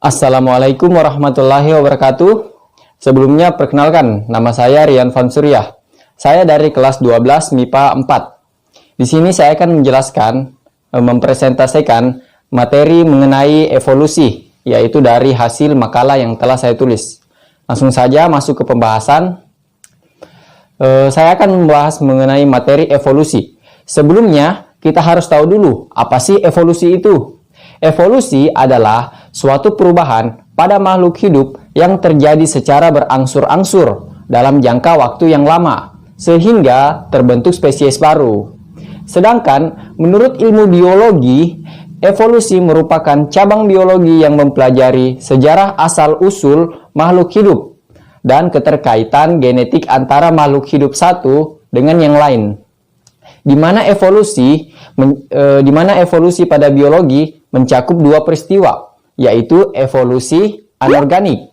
Assalamualaikum warahmatullahi wabarakatuh. Sebelumnya perkenalkan, nama saya Rian Vansuryah. Saya dari kelas 12 MIPA 4. Di sini saya akan menjelaskan, mempresentasikan materi mengenai evolusi, yaitu dari hasil makalah yang telah saya tulis. Langsung saja masuk ke pembahasan. Saya akan membahas mengenai materi evolusi. Sebelumnya, kita harus tahu dulu, apa sih evolusi itu? Evolusi adalah suatu perubahan pada makhluk hidup yang terjadi secara berangsur-angsur dalam jangka waktu yang lama, sehingga terbentuk spesies baru. Sedangkan, menurut ilmu biologi, evolusi merupakan cabang biologi yang mempelajari sejarah asal-usul makhluk hidup dan keterkaitan genetik antara makhluk hidup satu dengan yang lain. Di mana evolusi pada biologi mencakup dua peristiwa, yaitu evolusi anorganik,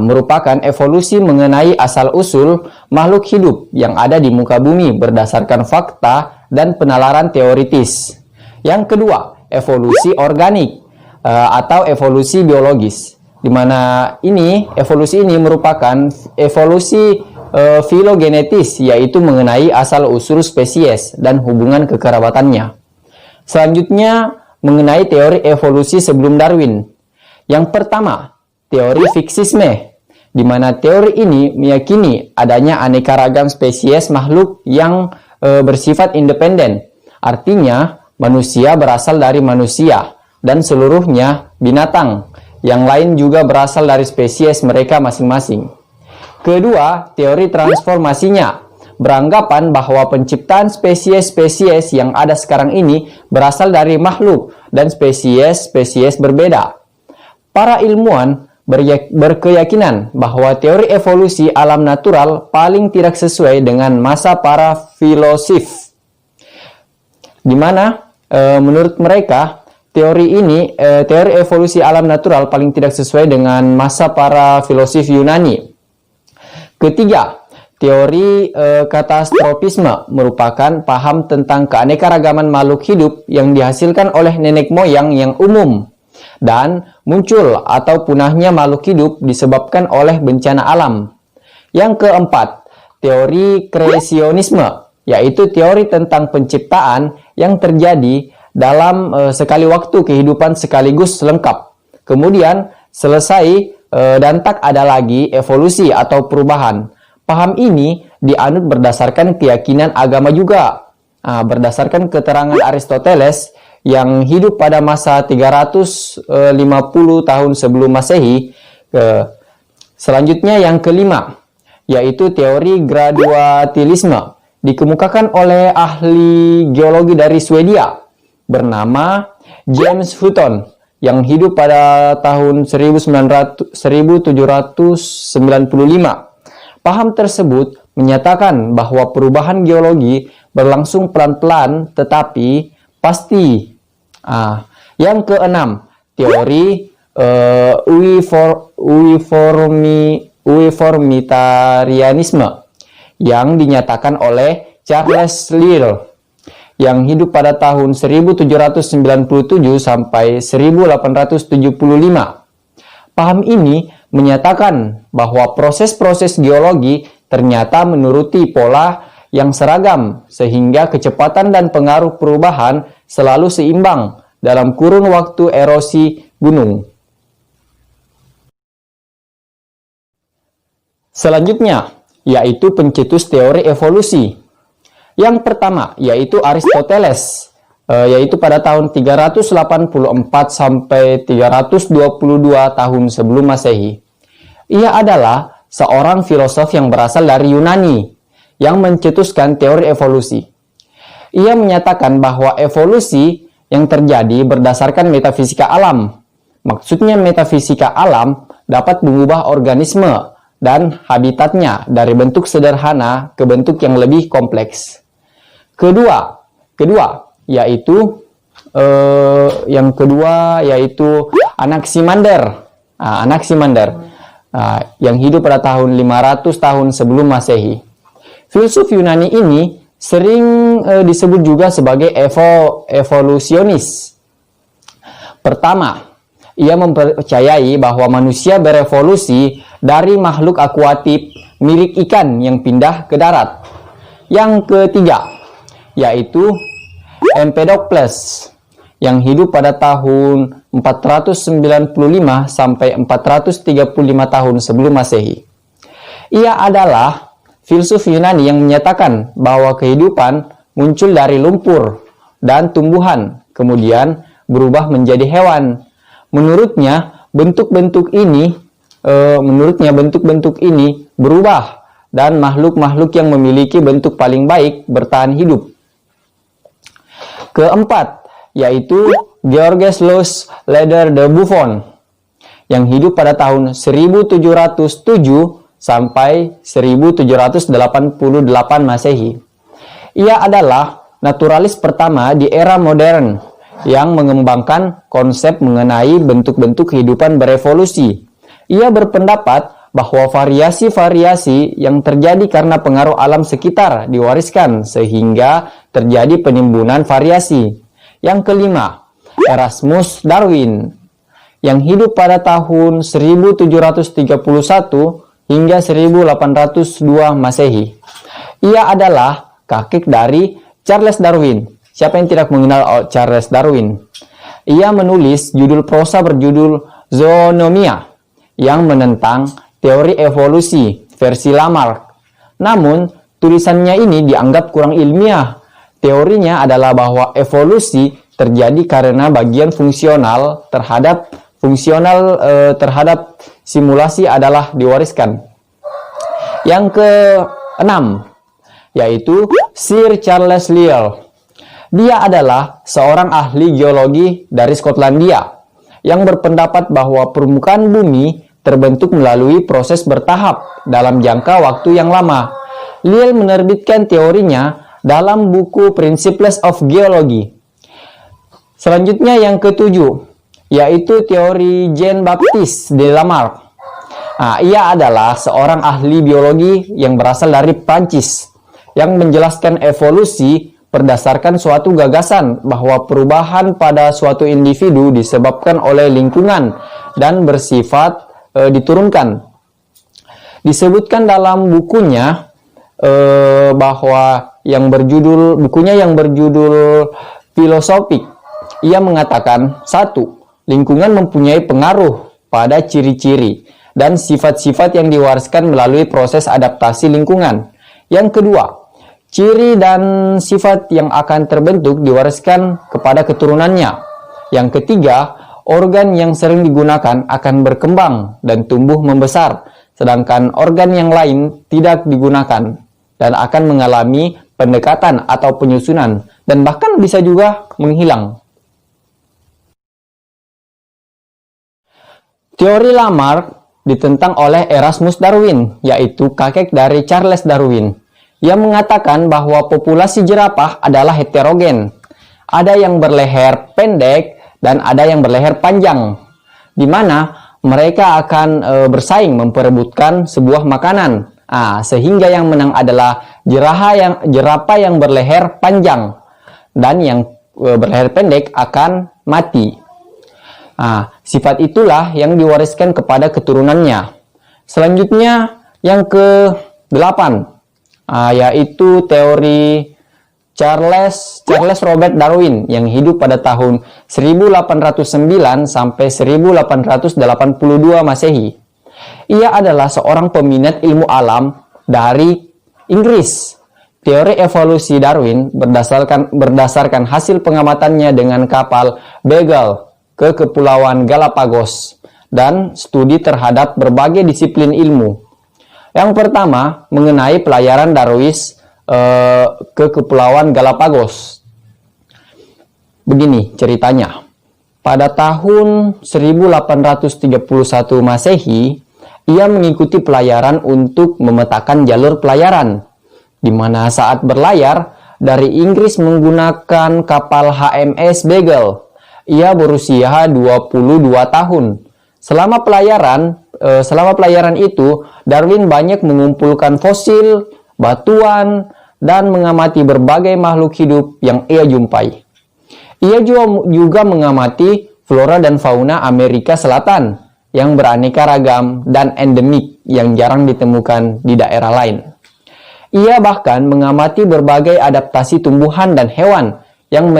merupakan evolusi mengenai asal-usul makhluk hidup yang ada di muka bumi berdasarkan fakta dan penalaran teoritis. Yang kedua, evolusi organik atau evolusi biologis, di mana evolusi ini merupakan evolusi filogenetis, yaitu mengenai asal-usul spesies dan hubungan kekerabatannya. Selanjutnya, mengenai teori evolusi sebelum Darwin. Yang pertama, teori fiksisme, di mana teori ini meyakini adanya aneka ragam spesies makhluk yang bersifat independen. Artinya, manusia berasal dari manusia dan seluruhnya binatang. Yang lain juga berasal dari spesies mereka masing-masing. Kedua, teori transformasinya beranggapan bahwa penciptaan spesies-spesies yang ada sekarang ini berasal dari makhluk dan spesies-spesies berbeda. Para ilmuwan berkeyakinan bahwa teori evolusi alam natural paling tidak sesuai dengan masa para filosof, di mana menurut mereka teori evolusi alam natural paling tidak sesuai dengan masa para filosof Yunani. Ketiga, teori katastropisme merupakan paham tentang keanekaragaman makhluk hidup yang dihasilkan oleh nenek moyang yang umum dan muncul atau punahnya makhluk hidup disebabkan oleh bencana alam. Yang keempat, teori kreasionisme, yaitu teori tentang penciptaan yang terjadi dalam sekali waktu kehidupan sekaligus lengkap. Kemudian selesai dan tak ada lagi evolusi atau perubahan. Paham ini dianut berdasarkan keyakinan agama juga. Berdasarkan keterangan Aristoteles yang hidup pada masa 350 tahun sebelum Masehi. Selanjutnya yang kelima, yaitu teori graduatilisme, dikemukakan oleh ahli geologi dari Swedia bernama James Hutton yang hidup pada tahun 1795. Paham tersebut menyatakan bahwa perubahan geologi berlangsung pelan-pelan tetapi pasti. Yang keenam, teori uniformitarianisme yang dinyatakan oleh Charles Lyell yang hidup pada tahun 1797 sampai 1875. Paham ini menyatakan bahwa proses-proses geologi ternyata menuruti pola yang seragam, sehingga kecepatan dan pengaruh perubahan selalu seimbang dalam kurun waktu erosi gunung. Selanjutnya, yaitu pencetus teori evolusi. Yang pertama, yaitu Aristoteles, yaitu pada tahun 384 sampai 322 tahun sebelum Masehi. Ia adalah seorang filosof yang berasal dari Yunani yang mencetuskan teori evolusi. Ia menyatakan bahwa evolusi yang terjadi berdasarkan metafisika alam. Maksudnya metafisika alam dapat mengubah organisme dan habitatnya dari bentuk sederhana ke bentuk yang lebih kompleks. Kedua, yaitu Anaximander. Yang hidup pada tahun 500 tahun sebelum Masehi. Filsuf Yunani ini sering disebut juga sebagai evolusionis. Pertama, Ia mempercayai bahwa manusia berevolusi dari makhluk akuatik mirip ikan yang pindah ke darat. Yang ketiga, yaitu Empedocles yang hidup pada tahun 495 sampai 435 tahun sebelum Masehi. Ia adalah filsuf Yunani yang menyatakan bahwa kehidupan muncul dari lumpur dan tumbuhan, kemudian berubah menjadi hewan. Menurutnya bentuk-bentuk ini berubah dan makhluk-makhluk yang memiliki bentuk paling baik bertahan hidup. Keempat, yaitu Georges Louis Leder de Buffon yang hidup pada tahun 1707 sampai 1788 Masehi. Ia adalah naturalis pertama di era modern yang mengembangkan konsep mengenai bentuk-bentuk kehidupan berevolusi. Ia berpendapat bahwa variasi-variasi yang terjadi karena pengaruh alam sekitar diwariskan sehingga terjadi penimbunan variasi. Yang kelima, Erasmus Darwin yang hidup pada tahun 1731 hingga 1802 Masehi. Ia adalah kakek dari Charles Darwin. Siapa yang tidak mengenal Charles Darwin? Ia menulis judul prosa berjudul Zoonomia yang menentang teori evolusi versi Lamarck. Namun, tulisannya ini dianggap kurang ilmiah. Teorinya adalah bahwa evolusi terjadi karena bagian fungsional terhadap simulasi adalah diwariskan. Yang keenam, yaitu Sir Charles Lyell. Dia adalah seorang ahli geologi dari Skotlandia yang berpendapat bahwa permukaan bumi terbentuk melalui proses bertahap dalam jangka waktu yang lama. Lyell menerbitkan teorinya dalam buku Principles of Geology. Selanjutnya yang ketujuh, yaitu teori Jean-Baptiste de Lamarck. Ia adalah seorang ahli biologi yang berasal dari Prancis yang menjelaskan evolusi berdasarkan suatu gagasan bahwa perubahan pada suatu individu disebabkan oleh lingkungan dan bersifat diturunkan. Disebutkan dalam bukunya bahwa bukunya yang berjudul Filosofik. Ia mengatakan, 1. Lingkungan mempunyai pengaruh pada ciri-ciri dan sifat-sifat yang diwariskan melalui proses adaptasi lingkungan. Yang kedua, ciri dan sifat yang akan terbentuk diwariskan kepada keturunannya. Yang ketiga, organ yang sering digunakan akan berkembang dan tumbuh membesar, sedangkan organ yang lain tidak digunakan dan akan mengalami pendekatan atau penyusunan, dan bahkan bisa juga menghilang. Teori Lamarck ditentang oleh Erasmus Darwin, yaitu kakek dari Charles Darwin. Ia mengatakan bahwa populasi jerapah adalah heterogen. Ada yang berleher pendek dan ada yang berleher panjang, di mana mereka akan bersaing memperebutkan sebuah makanan. Sehingga yang menang adalah jerapah yang berleher panjang, dan yang berleher pendek akan mati. Sifat itulah yang diwariskan kepada keturunannya. Selanjutnya yang ke-8, yaitu teori Charles Robert Darwin yang hidup pada tahun 1809 sampai 1882 Masehi. Ia adalah seorang peminat ilmu alam dari Inggris. Teori evolusi Darwin berdasarkan hasil pengamatannya dengan kapal Beagle ke Kepulauan Galapagos dan studi terhadap berbagai disiplin ilmu. Yang pertama, mengenai pelayaran Darwis ke Kepulauan Galapagos. Begini ceritanya. Pada tahun 1831 Masehi, ia mengikuti pelayaran untuk memetakan jalur pelayaran, di mana saat berlayar dari Inggris menggunakan kapal HMS Beagle. Ia berusia 22 tahun. Selama pelayaran itu, Darwin banyak mengumpulkan fosil, batuan, dan mengamati berbagai makhluk hidup yang ia jumpai. Ia juga mengamati flora dan fauna Amerika Selatan yang beraneka ragam dan endemik yang jarang ditemukan di daerah lain. Ia bahkan mengamati berbagai adaptasi tumbuhan dan hewan yang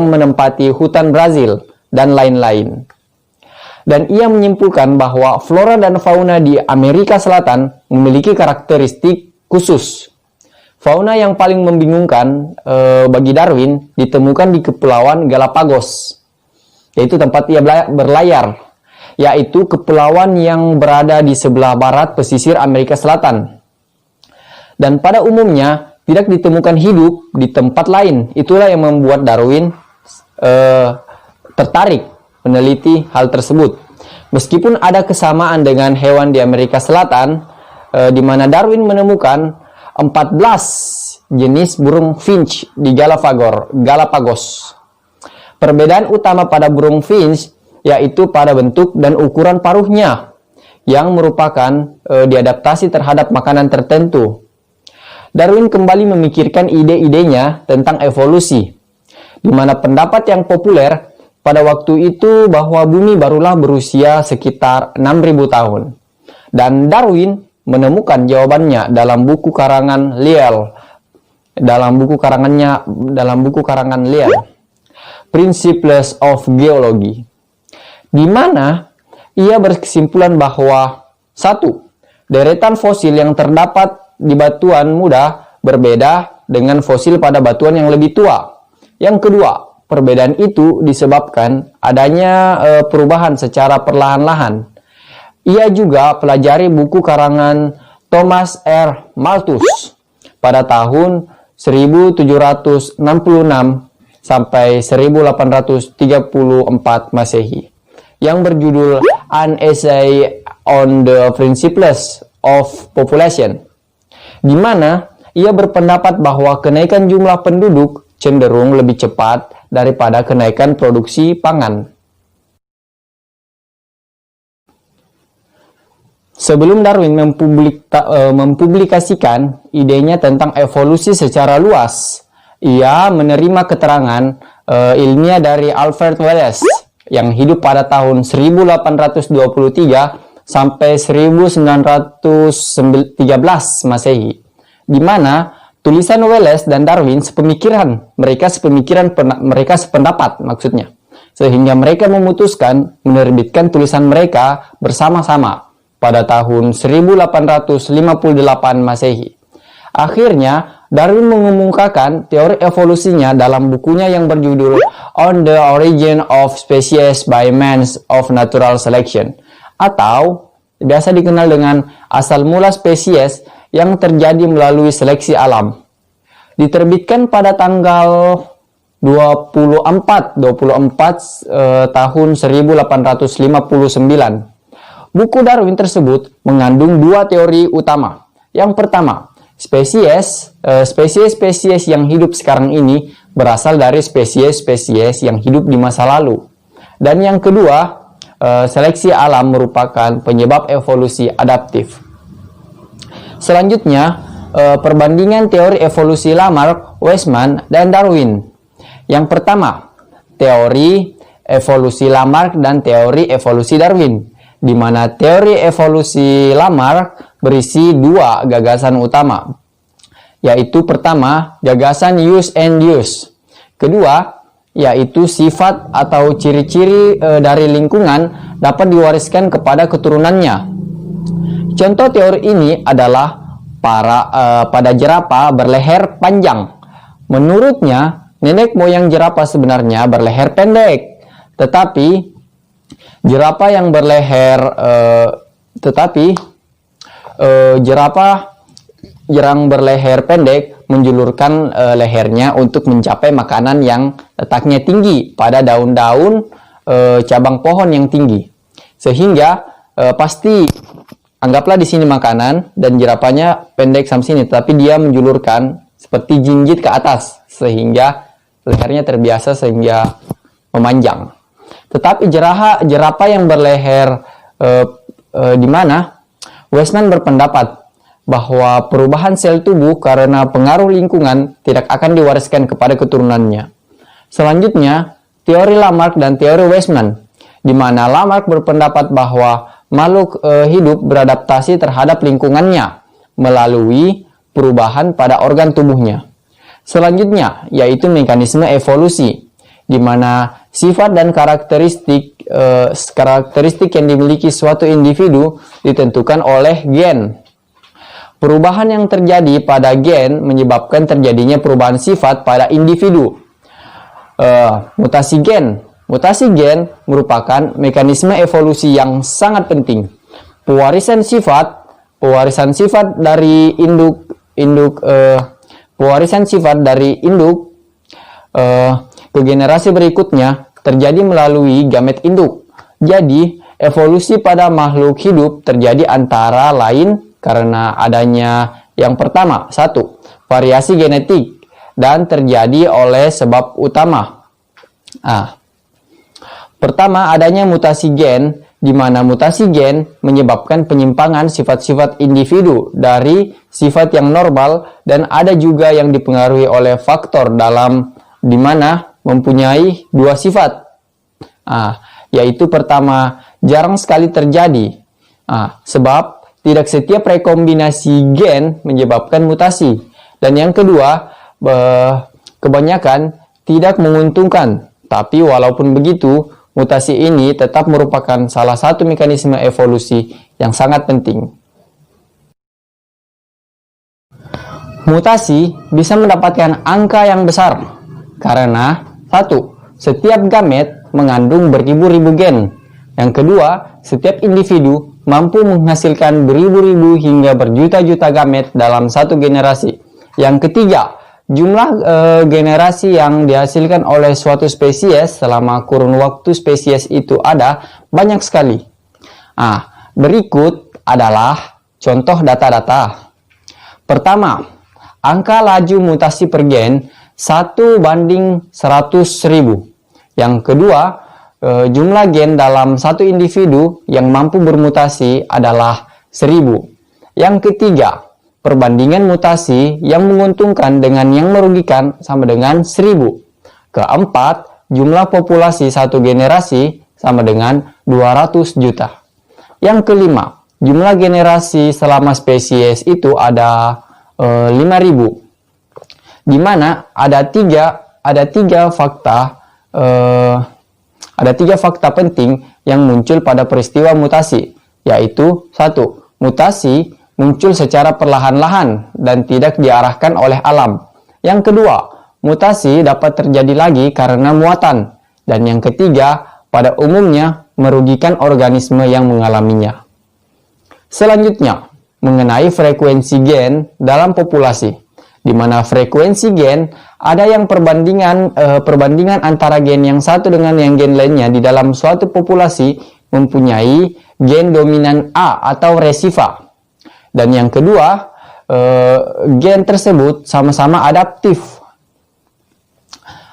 menempati hutan Brazil dan lain-lain. Dan ia menyimpulkan bahwa flora dan fauna di Amerika Selatan memiliki karakteristik khusus. Fauna yang paling membingungkan bagi Darwin ditemukan di Kepulauan Galapagos, yaitu tempat ia berlayar, yaitu kepulauan yang berada di sebelah barat pesisir Amerika Selatan. Dan pada umumnya tidak ditemukan hidup di tempat lain. Itulah yang membuat Darwin tertarik meneliti hal tersebut. Meskipun ada kesamaan dengan hewan di Amerika Selatan, di mana Darwin menemukan 14 jenis burung finch di Galapagos. Perbedaan utama pada burung finch yaitu pada bentuk dan ukuran paruhnya yang merupakan diadaptasi terhadap makanan tertentu. Darwin kembali memikirkan ide-idenya tentang evolusi, di mana pendapat yang populer pada waktu itu bahwa bumi barulah berusia sekitar 6.000 tahun. Dan Darwin menemukan jawabannya dalam buku karangan Lyell, Principles of Geology, di mana ia berkesimpulan bahwa 1. Deretan fosil yang terdapat di batuan muda berbeda dengan fosil pada batuan yang lebih tua. Yang kedua, perbedaan itu disebabkan adanya perubahan secara perlahan-lahan. Ia juga pelajari buku karangan Thomas R. Malthus pada tahun 1766 sampai 1834 Masehi yang berjudul An Essay on the Principles of Population, di mana ia berpendapat bahwa kenaikan jumlah penduduk cenderung lebih cepat daripada kenaikan produksi pangan. Sebelum Darwin mempublikasikan idenya tentang evolusi secara luas, ia menerima keterangan ilmiah dari Alfred Wallace yang hidup pada tahun 1823 sampai 1913 Masehi, di mana tulisan Wallace dan Darwin mereka sependapat maksudnya, sehingga mereka memutuskan menerbitkan tulisan mereka bersama-sama pada tahun 1858 Masehi. Akhirnya, Darwin mengemukakan teori evolusinya dalam bukunya yang berjudul On the Origin of Species by Means of Natural Selection, atau biasa dikenal dengan asal mula spesies yang terjadi melalui seleksi alam. Diterbitkan pada tanggal 24 tahun 1859. Buku Darwin tersebut mengandung dua teori utama. Yang pertama, spesies yang hidup sekarang ini berasal dari spesies yang hidup di masa lalu. Dan yang kedua, seleksi alam merupakan penyebab evolusi adaptif. Selanjutnya, perbandingan teori evolusi Lamarck, Weismann, dan Darwin. Yang pertama, teori evolusi Lamarck dan teori evolusi Darwin, di mana teori evolusi Lamarck berisi dua gagasan utama, yaitu pertama, gagasan use and use. Kedua, yaitu sifat atau ciri-ciri dari lingkungan dapat diwariskan kepada keturunannya. Contoh teori ini adalah pada jerapah berleher panjang. Menurutnya, nenek moyang jerapah sebenarnya berleher pendek, tetapi jerapah yang berleher pendek menjulurkan lehernya untuk mencapai makanan yang letaknya tinggi pada daun-daun cabang pohon yang tinggi. Sehingga pasti anggaplah di sini makanan dan jerapahnya pendek sampai sini, tapi dia menjulurkan seperti jinjit ke atas sehingga lehernya terbiasa sehingga memanjang. Tetapi jerapah yang berleher di mana Weismann berpendapat bahwa perubahan sel tubuh karena pengaruh lingkungan tidak akan diwariskan kepada keturunannya. Selanjutnya, teori Lamarck dan teori Weismann, di mana Lamarck berpendapat bahwa makhluk hidup beradaptasi terhadap lingkungannya melalui perubahan pada organ tubuhnya. Selanjutnya, yaitu mekanisme evolusi, di mana sifat dan karakteristik yang dimiliki suatu individu ditentukan oleh gen. Perubahan yang terjadi pada gen menyebabkan terjadinya perubahan sifat pada individu. Mutasi gen merupakan mekanisme evolusi yang sangat penting. Pewarisan sifat dari induk ke generasi berikutnya terjadi melalui gamet induk. Jadi, evolusi pada makhluk hidup terjadi antara lain karena adanya yang pertama, satu, variasi genetik dan terjadi oleh sebab utama. Pertama, adanya mutasi gen, di mana mutasi gen menyebabkan penyimpangan sifat-sifat individu dari sifat yang normal, dan ada juga yang dipengaruhi oleh faktor dalam di mana mempunyai dua sifat. Yaitu pertama, jarang sekali terjadi. Sebab tidak setiap rekombinasi gen menyebabkan mutasi. Dan yang kedua, kebanyakan tidak menguntungkan. Tapi walaupun begitu, mutasi ini tetap merupakan salah satu mekanisme evolusi yang sangat penting. Mutasi bisa mendapatkan angka yang besar karena satu, setiap gamet mengandung beribu-ribu gen. Yang kedua, setiap individu mampu menghasilkan beribu-ribu hingga berjuta-juta gamet dalam satu generasi. Yang ketiga, jumlah generasi yang dihasilkan oleh suatu spesies selama kurun waktu spesies itu ada banyak sekali. Berikut adalah contoh data-data. Pertama, angka laju mutasi per gen 1:100.000. Yang kedua, jumlah gen dalam satu individu yang mampu bermutasi adalah 1000. Yang ketiga, perbandingan mutasi yang menguntungkan dengan yang merugikan sama dengan 1000. Keempat, jumlah populasi satu generasi sama dengan 200 juta. Yang kelima, jumlah generasi selama spesies itu ada 5000. Di mana ada tiga fakta penting yang muncul pada peristiwa mutasi, yaitu satu, mutasi muncul secara perlahan-lahan dan tidak diarahkan oleh alam. Yang kedua, mutasi dapat terjadi lagi karena muatan. Dan yang ketiga, pada umumnya merugikan organisme yang mengalaminya. Selanjutnya, mengenai frekuensi gen dalam populasi, di mana frekuensi gen ada yang perbandingan antara gen yang satu dengan yang gen lainnya di dalam suatu populasi mempunyai gen dominan A atau resiva. Dan yang kedua, gen tersebut sama-sama adaptif.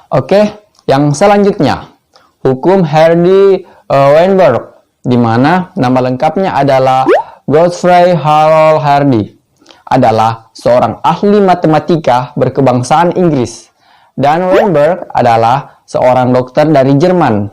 Oke, yang selanjutnya, hukum Hardy-Weinberg, di mana nama lengkapnya adalah Godfrey Harold Hardy, adalah seorang ahli matematika berkebangsaan Inggris, dan Weinberg adalah seorang dokter dari Jerman.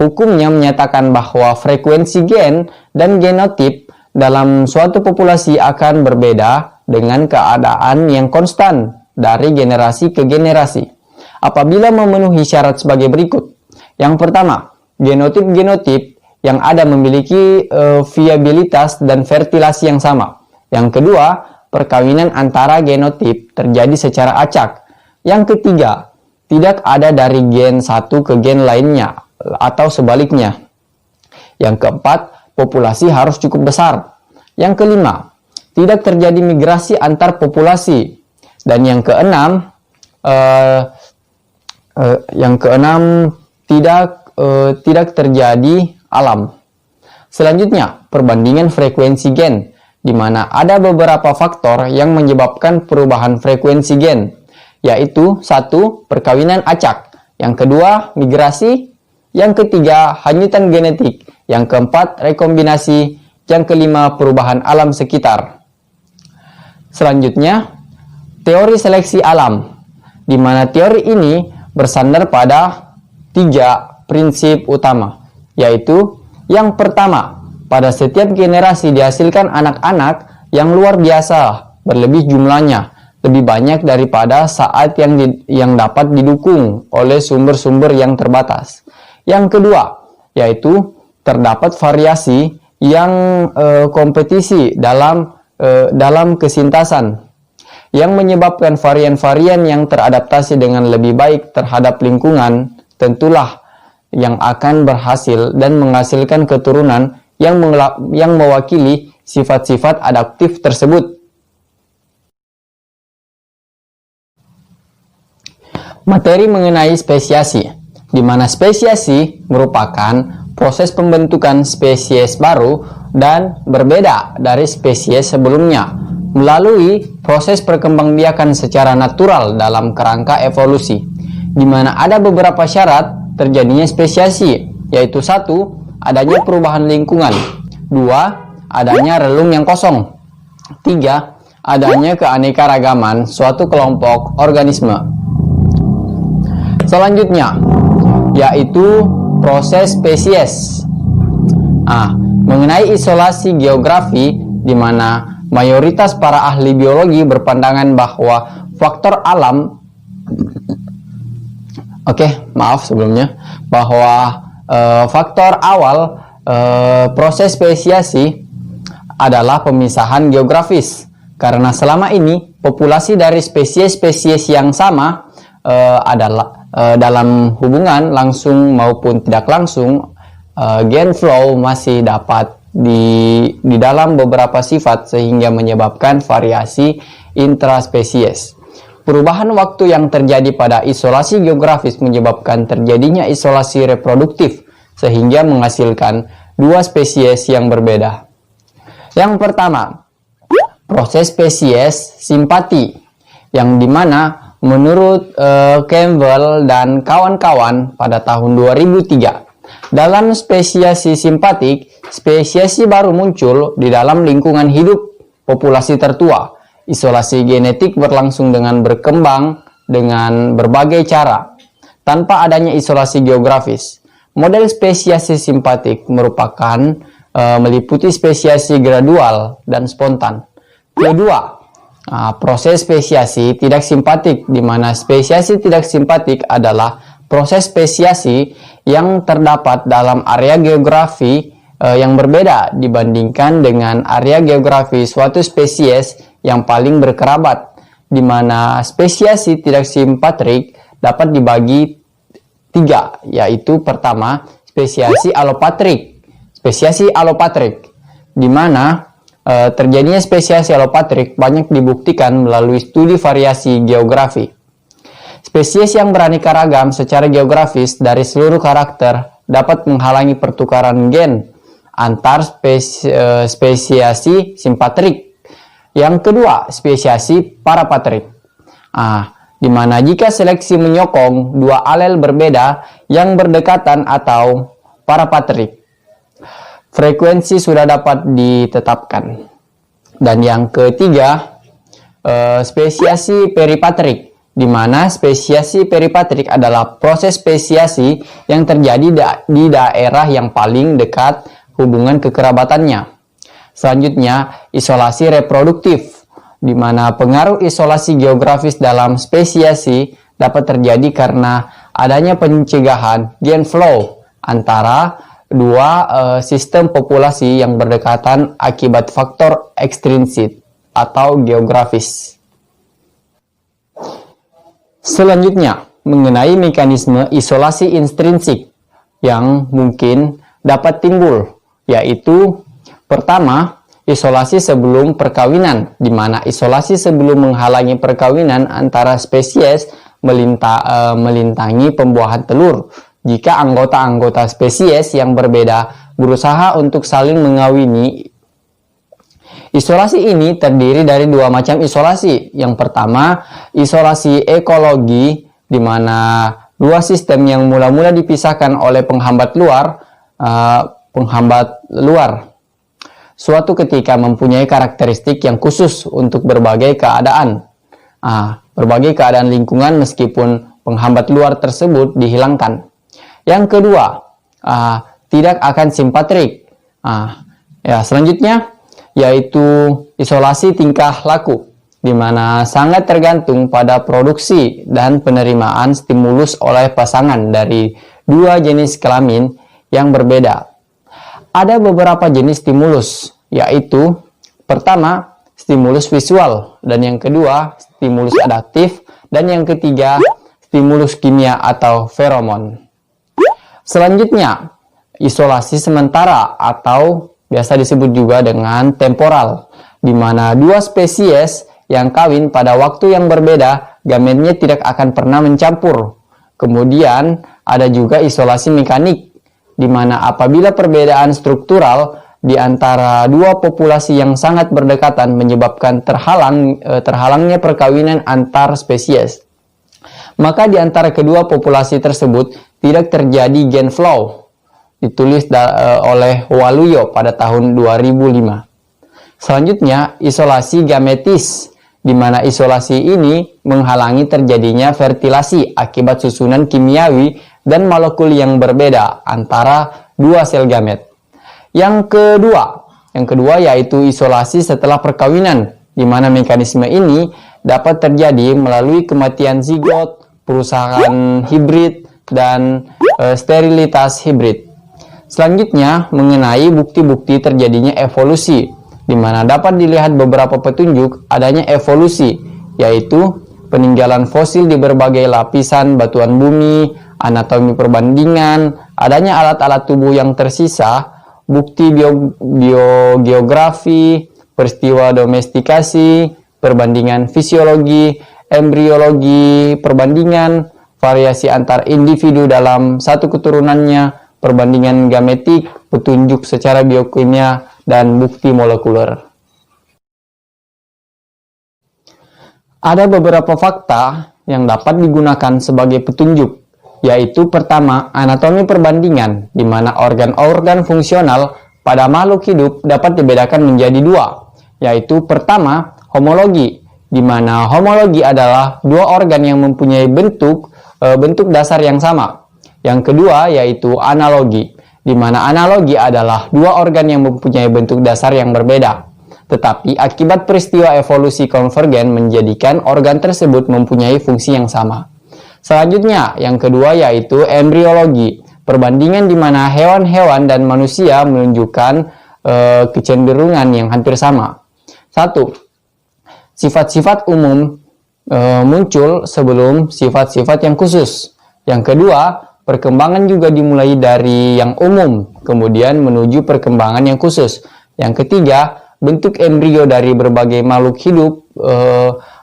Hukumnya menyatakan bahwa frekuensi gen dan genotip dalam suatu populasi akan berbeda dengan keadaan yang konstan dari generasi ke generasi apabila memenuhi syarat sebagai berikut. Yang pertama, genotip-genotip yang ada memiliki viabilitas dan fertilasi yang sama. Yang kedua, perkawinan antara genotip terjadi secara acak. Yang ketiga, tidak ada dari gen satu ke gen lainnya atau sebaliknya. Yang keempat, populasi harus cukup besar. Yang kelima, tidak terjadi migrasi antar populasi. Dan yang keenam, tidak terjadi alam. Selanjutnya, perbandingan frekuensi gen, di mana ada beberapa faktor yang menyebabkan perubahan frekuensi gen, yaitu satu, perkawinan acak, yang kedua, migrasi, yang ketiga, hanyutan genetik, yang keempat, rekombinasi, yang kelima, perubahan alam sekitar. Selanjutnya, teori seleksi alam, di mana teori ini bersandar pada 3 prinsip utama, yaitu yang pertama, pada setiap generasi dihasilkan anak-anak yang luar biasa, berlebih jumlahnya, lebih banyak daripada saat yang dapat didukung oleh sumber-sumber yang terbatas. Yang kedua, yaitu terdapat variasi yang kompetisi dalam kesintasan, yang menyebabkan varian-varian yang teradaptasi dengan lebih baik terhadap lingkungan tentulah yang akan berhasil dan menghasilkan keturunan yang mewakili sifat-sifat adaptif tersebut. Materi mengenai spesiasi, di mana spesiasi merupakan proses pembentukan spesies baru dan berbeda dari spesies sebelumnya melalui proses perkembangbiakan secara natural dalam kerangka evolusi, di mana ada beberapa syarat terjadinya spesiasi, yaitu 1. Adanya perubahan lingkungan, 2. Adanya relung yang kosong, 3. Adanya keanekaragaman suatu kelompok organisme. Selanjutnya, yaitu proses spesies. Mengenai isolasi geografi, di mana mayoritas para ahli biologi berpandangan bahwa faktor alam, faktor awal proses spesiasi adalah pemisahan geografis, karena selama ini populasi dari spesies-spesies yang sama adalah dalam hubungan langsung maupun tidak langsung, gen flow masih dapat di dalam beberapa sifat sehingga menyebabkan variasi intraspesies. Perubahan waktu yang terjadi pada isolasi geografis menyebabkan terjadinya isolasi reproduktif sehingga menghasilkan dua spesies yang berbeda. Yang pertama, proses spesies simpati, yang dimana menurut Campbell dan kawan-kawan pada tahun 2003, dalam spesiasi simpatik, spesiasi baru muncul di dalam lingkungan hidup populasi tertua. Isolasi genetik berlangsung dengan berkembang dengan berbagai cara, tanpa adanya isolasi geografis. Model spesiasi simpatik merupakan meliputi spesiasi gradual dan spontan. Kedua, proses spesiasi tidak simpatik, di mana spesiasi tidak simpatik adalah proses spesiasi yang terdapat dalam area geografi yang berbeda dibandingkan dengan area geografi suatu spesies yang paling berkerabat, di mana spesiasi tidak simpatik dapat dibagi tiga, yaitu pertama, spesiasi alopatrik. Spesiasi alopatrik, di mana terjadinya spesiasi alopatrik banyak dibuktikan melalui studi variasi geografi. Spesies yang beraneka ragam secara geografis dari seluruh karakter dapat menghalangi pertukaran gen antar spesiasi simpatrik. Yang kedua, spesiasi parapatrik, di mana jika seleksi menyokong dua alel berbeda yang berdekatan atau parapatrik, frekuensi sudah dapat ditetapkan. Dan yang ketiga, spesiasi peripatrik, di mana spesiasi peripatrik adalah proses spesiasi yang terjadi di daerah yang paling dekat hubungan kekerabatannya. Selanjutnya, isolasi reproduktif, di mana pengaruh isolasi geografis dalam spesiasi dapat terjadi karena adanya pencegahan gen flow antara dua sistem populasi yang berdekatan akibat faktor ekstrinsik atau geografis. Selanjutnya, mengenai mekanisme isolasi intrinsik yang mungkin dapat timbul, yaitu pertama, isolasi sebelum perkawinan, di mana isolasi sebelum menghalangi perkawinan antara spesies melintangi pembuahan telur. Jika anggota-anggota spesies yang berbeda berusaha untuk saling mengawini. Isolasi ini terdiri dari dua macam isolasi. Yang pertama, isolasi ekologi, di mana dua sistem yang mula-mula dipisahkan oleh penghambat luar suatu ketika mempunyai karakteristik yang khusus untuk berbagai keadaan. Berbagai keadaan lingkungan meskipun penghambat luar tersebut dihilangkan. Yang kedua, tidak akan simpaterik. Ya, selanjutnya yaitu isolasi tingkah laku, di mana sangat tergantung pada produksi dan penerimaan stimulus oleh pasangan dari dua jenis kelamin yang berbeda. Ada beberapa jenis stimulus, yaitu pertama, stimulus visual, dan yang kedua, stimulus adaptif, dan yang ketiga, stimulus kimia atau feromon. Selanjutnya, isolasi sementara atau biasa disebut juga dengan temporal, di mana dua spesies yang kawin pada waktu yang berbeda, gametnya tidak akan pernah mencampur. Kemudian, ada juga isolasi mekanik, di mana apabila perbedaan struktural di antara dua populasi yang sangat berdekatan menyebabkan terhalangnya perkawinan antar spesies, maka di antara kedua populasi tersebut tidak terjadi gen flow, ditulis oleh Waluyo pada tahun 2005. Selanjutnya, isolasi gametis, di mana isolasi ini menghalangi terjadinya fertilasi akibat susunan kimiawi dan molekul yang berbeda antara dua sel gamet. Yang kedua yaitu isolasi setelah perkawinan, di mana mekanisme ini dapat terjadi melalui kematian zigot, perusakan hibrid, dan sterilitas hibrid. Selanjutnya, mengenai bukti-bukti terjadinya evolusi, di mana dapat dilihat beberapa petunjuk adanya evolusi, yaitu peninggalan fosil di berbagai lapisan batuan bumi, anatomi perbandingan, adanya alat-alat tubuh yang tersisa, bukti biogeografi, peristiwa domestikasi, perbandingan fisiologi, embriologi, perbandingan, variasi antar individu dalam satu keturunannya, perbandingan gametik, petunjuk secara biokimia, dan bukti molekuler. Ada beberapa fakta yang dapat digunakan sebagai petunjuk, yaitu pertama, anatomi perbandingan, di mana organ-organ fungsional pada makhluk hidup dapat dibedakan menjadi dua, yaitu pertama, homologi, di mana homologi adalah dua organ yang mempunyai bentuk dasar yang sama. Yang kedua yaitu analogi, di mana analogi adalah dua organ yang mempunyai bentuk dasar yang berbeda, tetapi akibat peristiwa evolusi konvergen menjadikan organ tersebut mempunyai fungsi yang sama. Selanjutnya, yang kedua yaitu embriologi, perbandingan di mana hewan-hewan dan manusia menunjukkan kecenderungan yang hampir sama. 1. Sifat-sifat umum muncul sebelum sifat-sifat yang khusus. Yang kedua, perkembangan juga dimulai dari yang umum, kemudian menuju perkembangan yang khusus. Yang ketiga, bentuk embrio dari berbagai makhluk hidup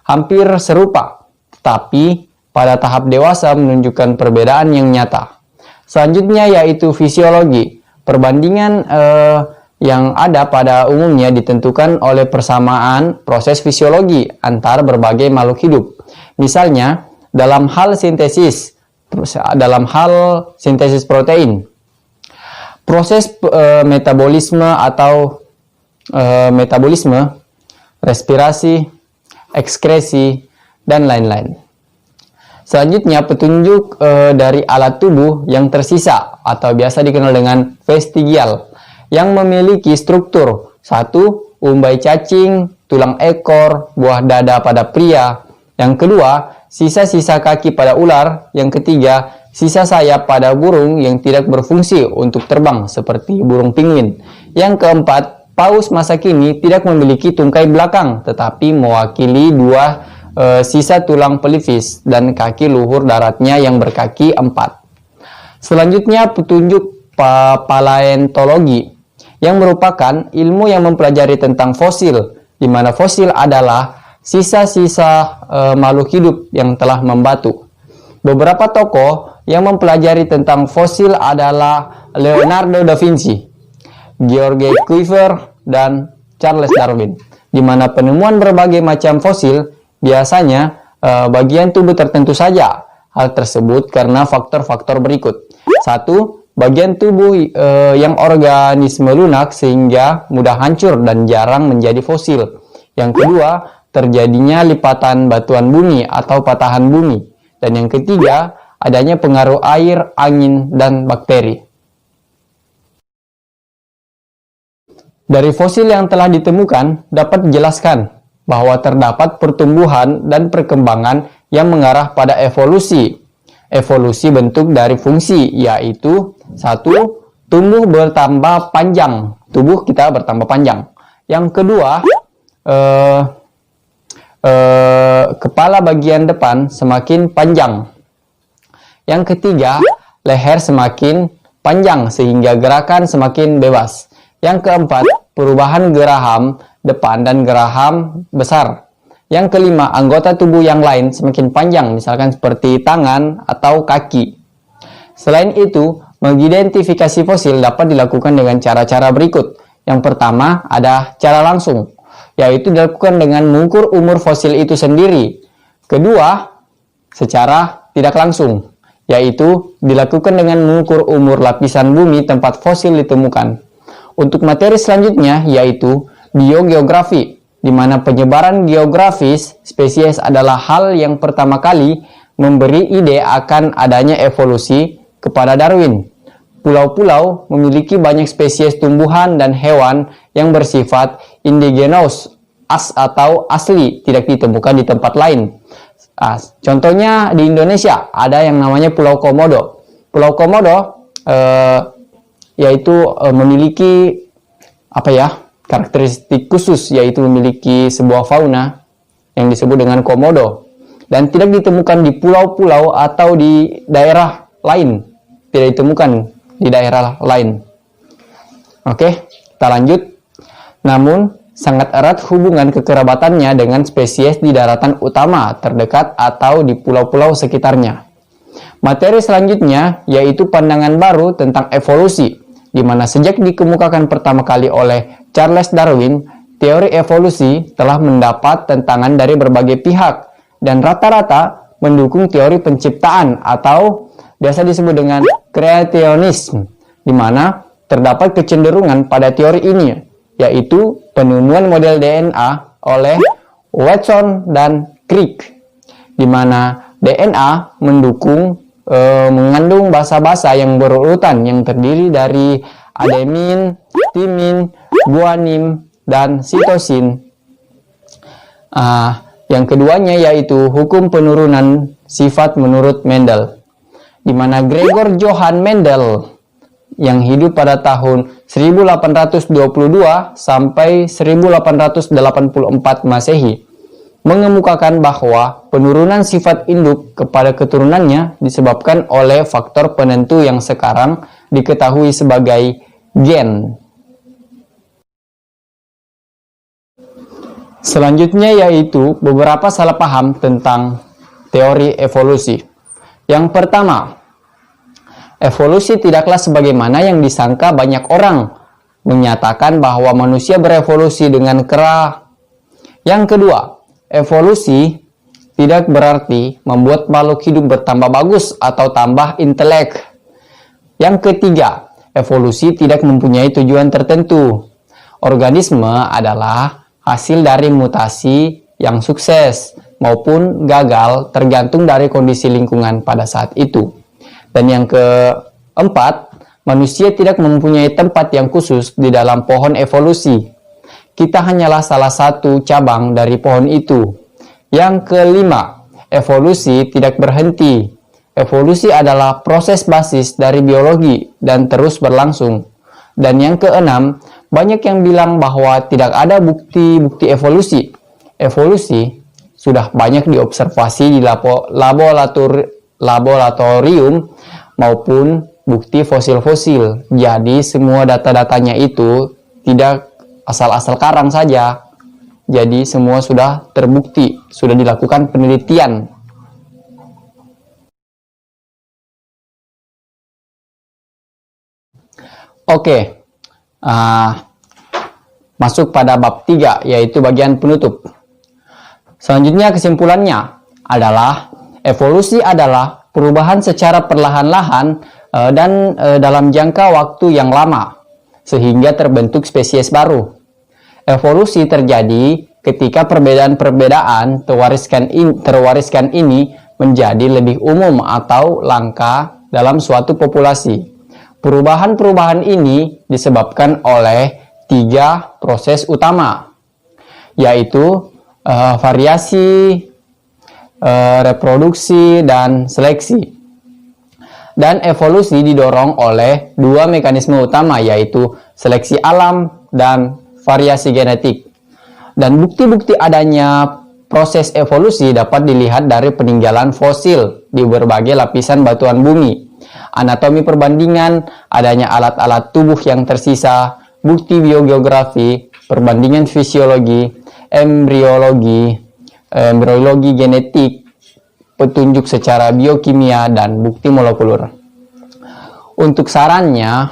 hampir serupa, tapi pada tahap dewasa menunjukkan perbedaan yang nyata. Selanjutnya yaitu fisiologi. Perbandingan yang ada pada umumnya ditentukan oleh persamaan proses fisiologi antar berbagai makhluk hidup. Misalnya, dalam hal sintesis protein, proses metabolisme atau respirasi, ekskresi, dan lain-lain. Selanjutnya, petunjuk dari alat tubuh yang tersisa atau biasa dikenal dengan vestigial yang memiliki struktur 1. Umbai cacing, tulang ekor, buah dada pada pria. Yang kedua, sisa-sisa kaki pada ular. Yang ketiga, sisa sayap pada burung yang tidak berfungsi untuk terbang seperti burung penguin. Yang keempat, paus masa kini tidak memiliki tungkai belakang tetapi mewakili dua sisa tulang pelvis dan kaki luhur daratnya yang berkaki 4. Selanjutnya, petunjuk paleontologi yang merupakan ilmu yang mempelajari tentang fosil, di mana fosil adalah sisa-sisa makhluk hidup yang telah membatu. Beberapa tokoh yang mempelajari tentang fosil adalah Leonardo da Vinci, George Cuvier, dan Charles Darwin, di mana penemuan berbagai macam fosil biasanya bagian tubuh tertentu saja. Hal tersebut karena faktor-faktor berikut. 1. Bagian tubuh yang organisme lunak sehingga mudah hancur dan jarang menjadi fosil. Yang kedua, terjadinya lipatan batuan bumi atau patahan bumi. Dan yang ketiga, adanya pengaruh air, angin, dan bakteri. Dari fosil yang telah ditemukan, dapat dijelaskan bahwa terdapat pertumbuhan dan perkembangan yang mengarah pada evolusi. Evolusi bentuk dari fungsi, yaitu 1. Tumbuh bertambah panjang. Tubuh kita bertambah panjang. Yang kedua, kepala bagian depan semakin panjang. Yang ketiga, leher semakin panjang sehingga gerakan semakin bebas. Yang keempat, perubahan geraham depan dan geraham besar. Yang kelima, anggota tubuh yang lain semakin panjang, misalkan seperti tangan atau kaki. Selain itu, mengidentifikasi fosil dapat dilakukan dengan cara-cara berikut. Yang pertama, ada cara langsung, yaitu dilakukan dengan mengukur umur fosil itu sendiri. Kedua, secara tidak langsung, yaitu dilakukan dengan mengukur umur lapisan bumi tempat fosil ditemukan. Untuk materi selanjutnya, yaitu biogeografi, di mana penyebaran geografis spesies adalah hal yang pertama kali memberi ide akan adanya evolusi kepada Darwin. Pulau-pulau memiliki banyak spesies tumbuhan dan hewan yang bersifat indigenous atau asli, tidak ditemukan di tempat lain. Contohnya di Indonesia ada yang namanya Pulau Komodo. Pulau Komodo yaitu memiliki karakteristik khusus, yaitu memiliki sebuah fauna yang disebut dengan komodo dan tidak ditemukan di pulau-pulau atau di daerah lain, tidak ditemukan di daerah lain. Oke, kita lanjut. Namun sangat erat hubungan kekerabatannya dengan spesies di daratan utama terdekat atau di pulau-pulau sekitarnya. Materi selanjutnya yaitu pandangan baru tentang evolusi, di mana sejak dikemukakan pertama kali oleh Charles Darwin, teori evolusi telah mendapat tentangan dari berbagai pihak dan rata-rata mendukung teori penciptaan atau biasa disebut dengan kreasionisme, di mana terdapat kecenderungan pada teori ini, yaitu penemuan model DNA oleh Watson dan Crick, di mana DNA mengandung basa-basa yang berurutan yang terdiri dari adenin, timin, guanin, dan sitosin. Yang keduanya yaitu hukum penurunan sifat menurut Mendel, di mana Gregor Johann Mendel yang hidup pada tahun 1822 sampai 1884 Masehi mengemukakan bahwa penurunan sifat induk kepada keturunannya disebabkan oleh faktor penentu yang sekarang diketahui sebagai gen. Selanjutnya yaitu beberapa salah paham tentang teori evolusi. Yang pertama, evolusi tidaklah sebagaimana yang disangka banyak orang, menyatakan bahwa manusia berevolusi dengan kera. Yang kedua, evolusi tidak berarti membuat makhluk hidup bertambah bagus atau tambah intelek. Yang ketiga, evolusi tidak mempunyai tujuan tertentu. Organisme adalah hasil dari mutasi yang sukses maupun gagal tergantung dari kondisi lingkungan pada saat itu. Dan yang keempat, manusia tidak mempunyai tempat yang khusus di dalam pohon evolusi. Kita hanyalah salah satu cabang dari pohon itu. Yang kelima, evolusi tidak berhenti. Evolusi adalah proses basis dari biologi dan terus berlangsung. Dan yang keenam, banyak yang bilang bahwa tidak ada bukti-bukti evolusi. Evolusi sudah banyak diobservasi di laboratorium maupun bukti fosil-fosil. Jadi semua data-datanya itu tidak asal-asal karang saja. Jadi semua sudah terbukti, sudah dilakukan penelitian. Oke, masuk pada bab 3, yaitu bagian penutup. Selanjutnya kesimpulannya adalah evolusi adalah perubahan secara perlahan-lahan dan dalam jangka waktu yang lama, sehingga terbentuk spesies baru. Evolusi terjadi ketika perbedaan-perbedaan terwariskan ini menjadi lebih umum atau langka dalam suatu populasi. Perubahan-perubahan ini disebabkan oleh 3 proses utama, yaitu variasi, reproduksi, dan seleksi. Dan evolusi didorong oleh 2 mekanisme utama, yaitu seleksi alam dan variasi genetik. Dan bukti-bukti adanya proses evolusi dapat dilihat dari peninggalan fosil di berbagai lapisan batuan bumi, anatomi perbandingan, adanya alat-alat tubuh yang tersisa, bukti biogeografi, perbandingan fisiologi, embriologi, genetik, petunjuk secara biokimia, dan bukti molekuler. Untuk sarannya,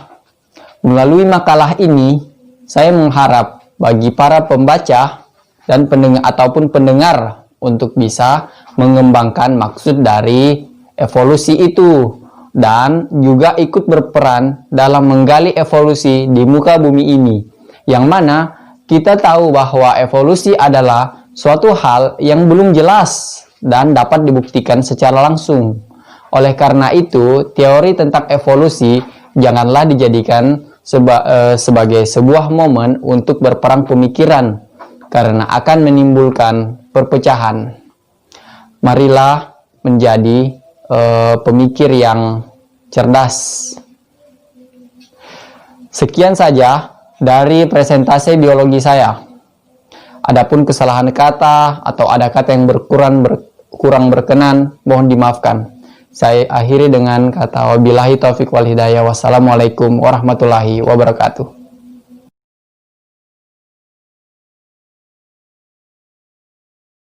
melalui makalah ini, saya mengharap bagi para pembaca dan pendengar untuk bisa mengembangkan maksud dari evolusi itu dan juga ikut berperan dalam menggali evolusi di muka bumi ini, yang mana kita tahu bahwa evolusi adalah suatu hal yang belum jelas dan dapat dibuktikan secara langsung. Oleh karena itu, teori tentang evolusi janganlah dijadikan sebagai sebuah momen untuk berperang pemikiran, karena akan menimbulkan perpecahan. Marilah menjadi pemikir yang cerdas. Sekian saja dari presentasi biologi saya. Adapun kesalahan kata atau ada kata yang kurang berkenan, mohon dimaafkan. Saya akhiri dengan kata wabillahi taufiq wal hidayah. Wassalamualaikum warahmatullahi wabarakatuh.